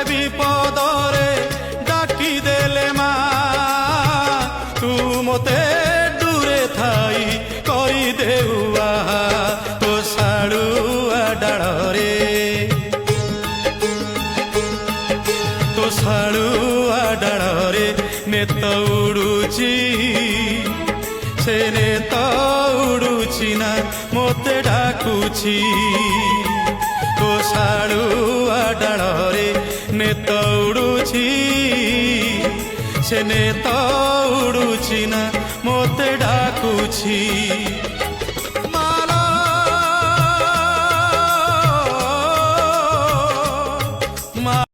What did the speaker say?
ବିପଦରେ ଡାକି ଦେଲେ ମା ତୁ ମୋତେ ଦୂରେ ଥାଇ କରିଦେଉ ଆହା ତୋ ଶାଳୁଆ ଡାଳରେ ତୋ ଶାଳୁଆ ଡାଳରେ ନେତ ଉଡୁଛି ସେ ନେତ ଉଡୁଛି ନା ମୋତେ ଡାକୁଛି ତୋ ଶାଳୁଆ ଡାଳରେ ନେତ ଉଡୁଛି ସେ ନେତ ଉଡୁଛି ନା ମୋତେ ଡାକୁଛି।